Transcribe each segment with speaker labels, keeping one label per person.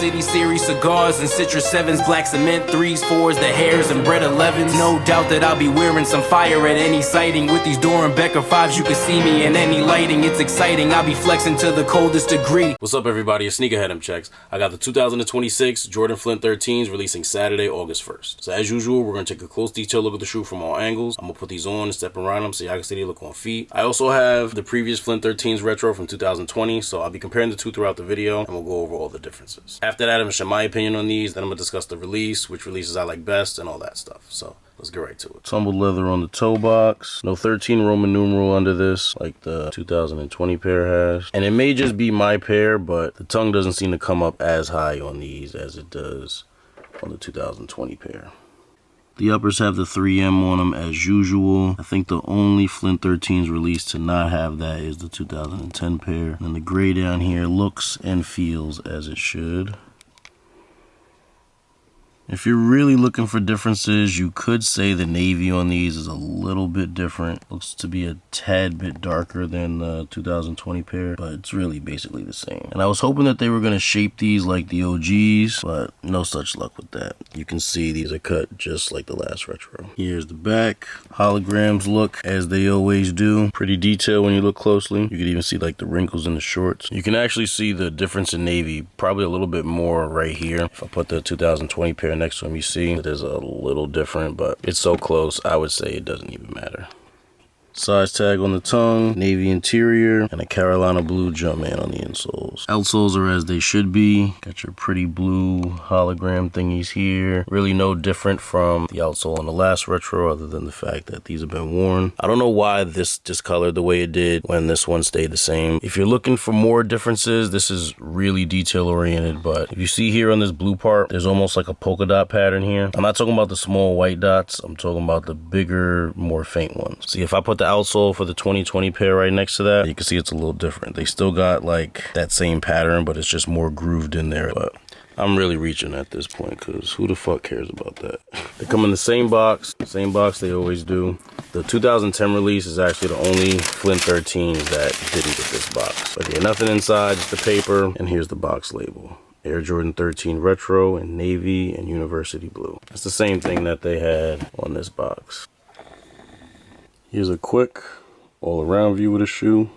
Speaker 1: City series cigars and Citrus 7s, black cement 3s, 4s, the hairs and bread 11s. No doubt that I'll be wearing some fire at any sighting. With these Doran Becker 5s, you can see me in any lighting. It's exciting, I'll be flexing to the coldest degree.
Speaker 2: What's up, everybody? It's Sneakerhead M Checks. I got the 2026 Jordan Flint 13s releasing Saturday, August 1st. So as usual, we're going to take a close detailed look at the shoe from all angles. I'm going to put these on and step around them so y'all can see they look on feet. I also have the previous Flint 13s retro from 2020, so I'll be comparing the two throughout the video, and we'll go over all the differences. After that, I'm going to share my opinion on these, then I'm going to discuss the release, which releases I like best, and all that stuff. So let's get right to it. Tumbled leather on the toe box. No 13 Roman numeral under this, like the 2020 pair has. And it may just be my pair, but the tongue doesn't seem to come up as high on these as it does on the 2020 pair. The uppers have the 3M on them as usual. I think the only Flint 13s released to not have that is the 2010 pair. And the gray down here looks and feels as it should. If you're really looking for differences, you could say the navy on these is a little bit different. Looks to be a tad bit darker than the 2020 pair, but it's really basically the same. And I was hoping that they were going to shape these like the OGs, but no such luck with that. You can see these are cut just like the last retro. Here's the back. Holograms look as they always do. Pretty detailed when you look closely. You can even see like the wrinkles in the shorts. You can actually see the difference in navy, probably a little bit more right here. If I put the 2020 pair next to them, you see it is a little different, but it's so close, I would say it doesn't even matter. Size tag on the tongue, navy interior, and a Carolina blue Jumpman on the insoles. Outsoles are as they should be. Got your pretty blue hologram thingies here. Really no different from the outsole on the last retro other than the fact that these have been worn. I don't know why this discolored the way it did when this one stayed the same. If you're looking for more differences, this is really detail oriented, but if you see here on this blue part, there's almost like a polka dot pattern here. I'm not talking about the small white dots, I'm talking about the bigger, more faint ones. See, if I put the outsole for the 2020 pair right next to that, you can see it's a little different. They still got like that same pattern, but it's just more grooved in there. But I'm really reaching at this point because who the fuck cares about that? They come in the same box they always do. The 2010 release is actually the only Flint 13s that didn't get this box. But yeah, nothing inside, just the paper, and here's the box label. Air Jordan 13 Retro in navy and university blue. It's the same thing that they had on this box. Here's a quick all-around view of the shoe.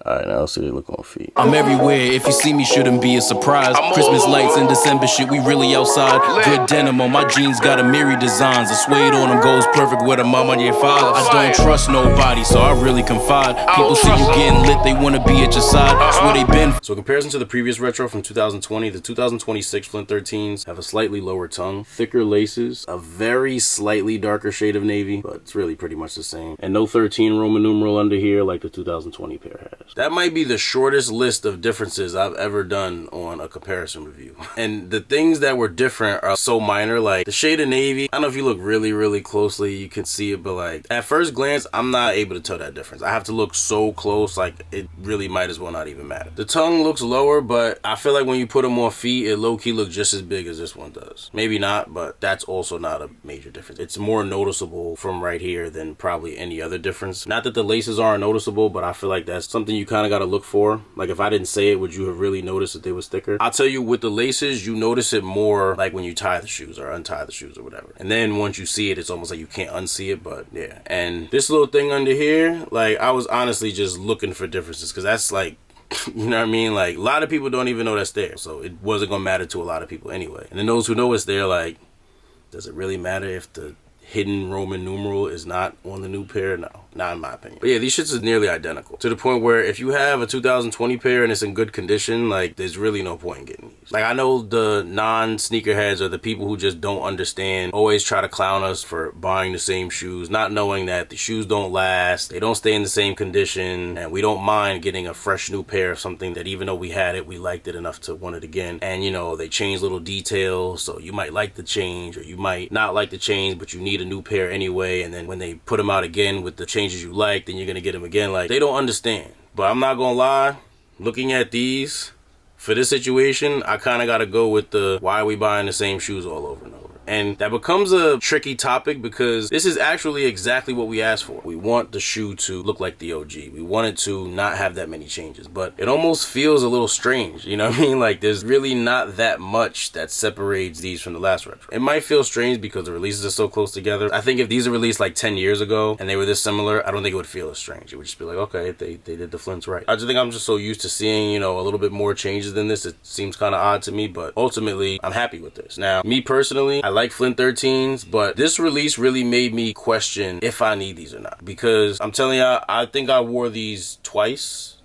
Speaker 2: Alright, now let's see they look on feet.
Speaker 1: I'm everywhere, if you see me shouldn't be a surprise. Christmas lights in December shit, we really outside. Good denim on my jeans, got a myriad designs. A suede on them goes perfect with a mom on your father. I don't trust nobody, so I really confide. People see you getting lit, they wanna be at your side. That's where they been.
Speaker 2: So in comparison to the previous retro from 2020, the 2026 Flint 13s have a slightly lower tongue, thicker laces, a very slightly darker shade of navy, but it's really pretty much the same. And no 13 Roman numeral under here like the 2020 pair has. That might be the shortest list of differences I've ever done on a comparison review. And the things that were different are so minor, like the shade of navy. I don't know if you look really, really closely, you can see it, but like at first glance, I'm not able to tell that difference. I have to look so close, like it really might as well not even matter. The tongue looks lower, but I feel like when you put them on feet, it low-key looks just as big as this one does. Maybe not, but that's also not a major difference. It's more noticeable from right here than probably any other difference. Not that the laces aren't noticeable, but I feel like that's something you kind of got to look for. Like if I didn't say it, would you have really noticed that they was thicker? I'll tell you, with the laces, you notice it more like when you tie the shoes or untie the shoes or whatever. And then once you see it, it's almost like you can't unsee it, but yeah. And this little thing under here, like I was honestly just looking for differences because that's like, you know what I mean? Like a lot of people don't even know that's there. So it wasn't going to matter to a lot of people anyway. And then those who know it's there, like, does it really matter if the hidden Roman numeral is not on the new pair? No, not in my opinion. But yeah, these shits is nearly identical to the point where if you have a 2020 pair and it's in good condition, like there's really no point in getting these. Like I know the non-sneakerheads or the people who just don't understand always try to clown us for buying the same shoes, not knowing that the shoes don't last, they don't stay in the same condition, and we don't mind getting a fresh new pair of something that even though we had it, we liked it enough to want it again. And you know, they change little details, so you might like the change or you might not like the change, but you need a new pair anyway, and then when they put them out again with the changes you like, then you're gonna get them again. Like, they don't understand. But I'm not gonna lie, looking at these for this situation, I kind of gotta go with the why are we buying the same shoes all over and over. And that becomes a tricky topic because this is actually exactly what we asked for. We want the shoe to look like the OG. We want it to not have that many changes, but it almost feels a little strange, you know what I mean? Like there's really not that much that separates these from the last retro. It might feel strange because the releases are so close together. I think if these are released like 10 years ago and they were this similar, I don't think it would feel as strange. It would just be like, okay, they did the Flints right. I just think I'm just so used to seeing, you know, a little bit more changes than this. It seems kind of odd to me, but ultimately I'm happy with this. Now, me personally, I like Flint 13s, but this release really made me question if I need these or not, because I'm telling you, I think I wore these twice.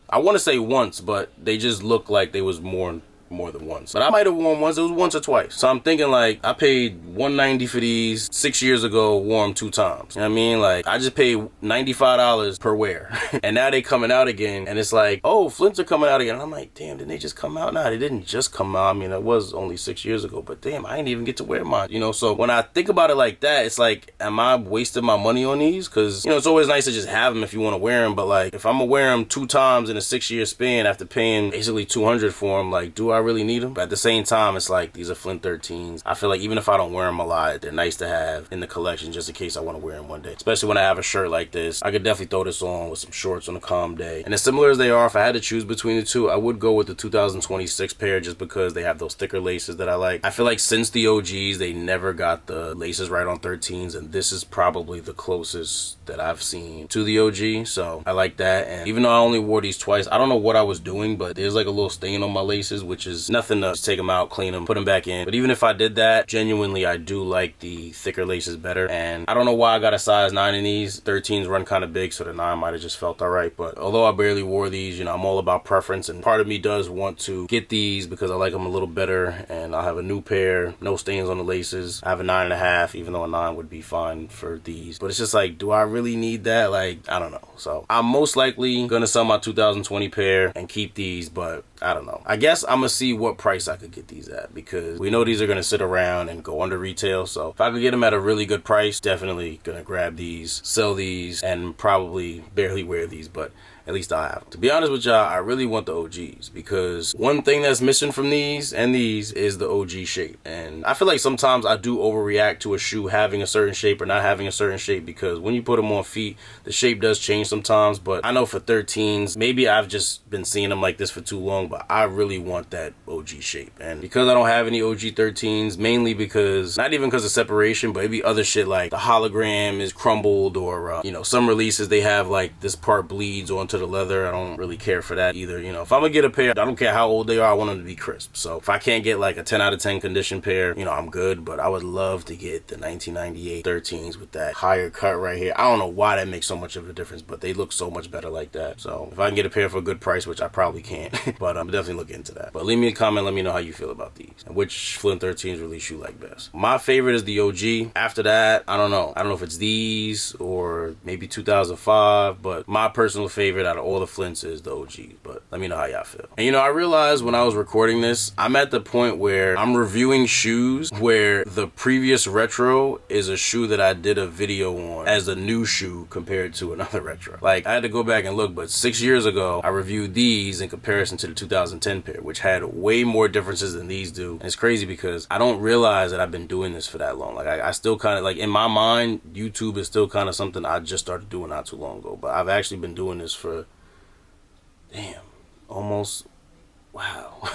Speaker 2: I want to say once, but they just look like they was more than once. But I might have worn once. It was once or twice. So I'm thinking like I paid $190 for these 6 years ago, wore them 2 times. You know what I mean? Like I just paid $95 per wear. And now they coming out again and it's like, oh, Flints are coming out again. And I'm like, damn, didn't they just come out? Nah, they didn't just come out. I mean, it was only 6 years ago, but damn, I didn't even get to wear mine. You know, so when I think about it like that, it's like, am I wasting my money on these? Because, you know, it's always nice to just have them if you want to wear them. But like, if I'm gonna wear them 2 times in a 6-year span after paying basically $200 for them, like, do I really need them? But at the same time, it's like, these are Flint 13s. I feel like even if I don't wear them a lot, they're nice to have in the collection just in case I want to wear them one day. Especially when I have a shirt like this. I could definitely throw this on with some shorts on a calm day. And as similar as they are, if I had to choose between the two, I would go with the 2026 pair just because they have those thicker laces that I like. I feel like since the OGs, they never got the laces right on 13s, and this is probably the closest that I've seen to the OG. So I like that. And even though I only wore these twice, I don't know what I was doing, but there's like a little stain on my laces, which is nothing to just take them out, clean them, put them back in. But even if I did that, genuinely I do like the thicker laces better. And I don't know why I got a size 9 in these. 13s run kind of big, so the 9 might have just felt alright. But although I barely wore these, you know, I'm all about preference, and part of me does want to get these because I like them a little better. And I'll have a new pair, no stains on the laces. I have a 9.5, even though a 9 would be fine for these. But it's just like, do I really need that? Like, I don't know. So I'm most likely gonna sell my 2020 pair and keep these, but I don't know. I guess I'm gonna see what price I could get these at, because we know these are gonna sit around and go under retail. So if I could get them at a really good price, definitely gonna grab these, sell these, and probably barely wear these, but at least I have them. To be honest with y'all, I really want the OGs, because one thing that's missing from these and these is the OG shape. And I feel like sometimes I do overreact to a shoe having a certain shape or not having a certain shape, because when you put them on feet, the shape does change sometimes. But I know for 13s, maybe I've just been seeing them like this for too long, but I really want that OG shape. And because I don't have any OG 13s, mainly because, not even because of separation, but maybe other shit like the hologram is crumbled, or you know, some releases they have like this part bleeds onto the leather. I don't really care for that either. You know, if I'm gonna get a pair, I don't care how old they are, I want them to be crisp. So if I can't get like a 10 out of 10 condition pair, you know, I'm good. But I would love to get the 1998 13s with that higher cut right here. I don't know why that makes so much of a difference, but they look so much better like that. So if I can get a pair for a good price, which I probably can't, but I'm definitely looking into that. But leave me a comment, let me know how you feel about these and which Flint 13s release you like best. My favorite is the OG. After that, I don't know if it's these or maybe 2005, but my personal favorite out of all the Flints is the OG. But let me know how y'all feel. And you know, I realized when I was recording this, I'm at the point where I'm reviewing shoes where the previous retro is a shoe that I did a video on as a new shoe compared to another retro. Like, I had to go back and look, but 6 years ago I reviewed these in comparison to the 2010 pair, which had way more differences than these do. And it's crazy because I don't realize that I've been doing this for that long. Like, I still kind of, like, in my mind, YouTube is still kind of something I just started doing not too long ago, but I've actually been doing this for, damn, almost, wow.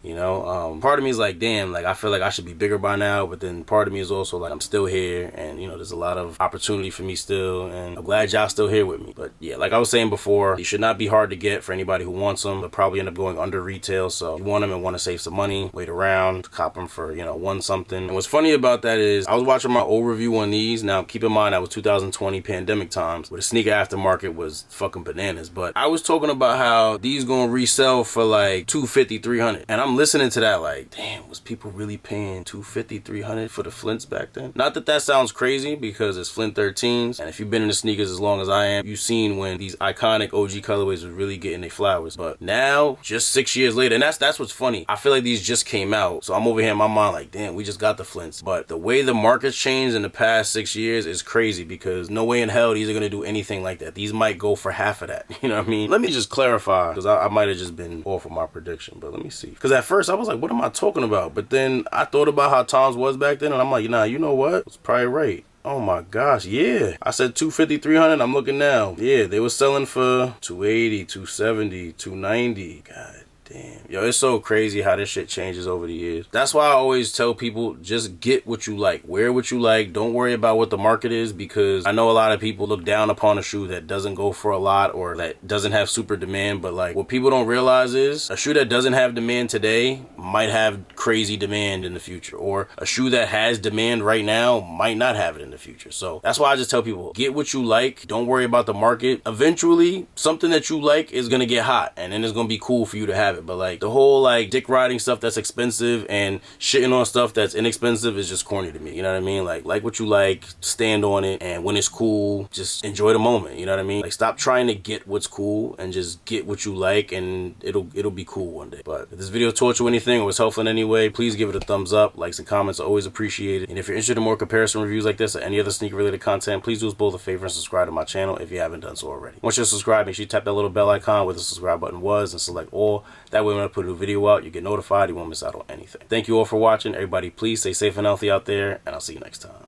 Speaker 2: You know, part of me is like, damn, like, I feel like I should be bigger by now, but then part of me is also like, I'm still here, and, you know, there's a lot of opportunity for me still, and I'm glad y'all still here with me. But yeah, like I was saying before, these should not be hard to get for anybody who wants them, but probably end up going under retail. So if you want them and want to save some money, wait around, cop them for, you know, one something. And what's funny about that is, I was watching my old review on these. Now, keep in mind, that was 2020 pandemic times, where the sneaker aftermarket was fucking bananas. But I was talking about how these gonna resell for like $250, $300, and I'm listening to that like, damn, was people really paying $250, $300 for the Flints back then? Not that that sounds crazy, because it's Flint 13s, and if you've been in the sneakers as long as I am, you've seen when these iconic OG colorways were really getting their flowers. But now, just 6 years later, and that's what's funny, I feel like these just came out, so I'm over here in my mind like, damn, we just got the Flints. But the way the market's changed in the past 6 years is crazy, because no way in hell these are gonna do anything like that. These might go for half of that, you know what I mean? Let me just clarify, because I might have just been off of my prediction, but let me see. Because at at first I was like, what am I talking about? But then I thought about how times was back then, and I'm like, nah, you know what? It's probably right. Oh my gosh, yeah. I said 250, 300. I'm looking now. Yeah, they were selling for 280, 270, 290. God damn. Yo, it's so crazy how this shit changes over the years. That's why I always tell people, just get what you like. Wear what you like. Don't worry about what the market is, because I know a lot of people look down upon a shoe that doesn't go for a lot or that doesn't have super demand. But like, what people don't realize is a shoe that doesn't have demand today might have crazy demand in the future, or a shoe that has demand right now might not have it in the future. So that's why I just tell people, get what you like. Don't worry about the market. Eventually, something that you like is gonna get hot, and then it's gonna be cool for you to have it. But like, the whole like dick riding stuff that's expensive and shitting on stuff that's inexpensive is just corny to me. You know what I mean? Like what you like, stand on it, and when it's cool, just enjoy the moment. You know what I mean? Like, stop trying to get what's cool and just get what you like, and it'll be cool one day. But if this video taught you anything or was helpful in any way, please give it a thumbs up. Likes and comments are always appreciated. And if you're interested in more comparison reviews like this or any other sneaker related content, please do us both a favor and subscribe to my channel if you haven't done so already. Once you're subscribed, make sure you tap that little bell icon where the subscribe button was and select all. That way when I put a new video out, you get notified. You won't miss out on anything. Thank you all for watching. Everybody, please stay safe and healthy out there, and I'll see you next time.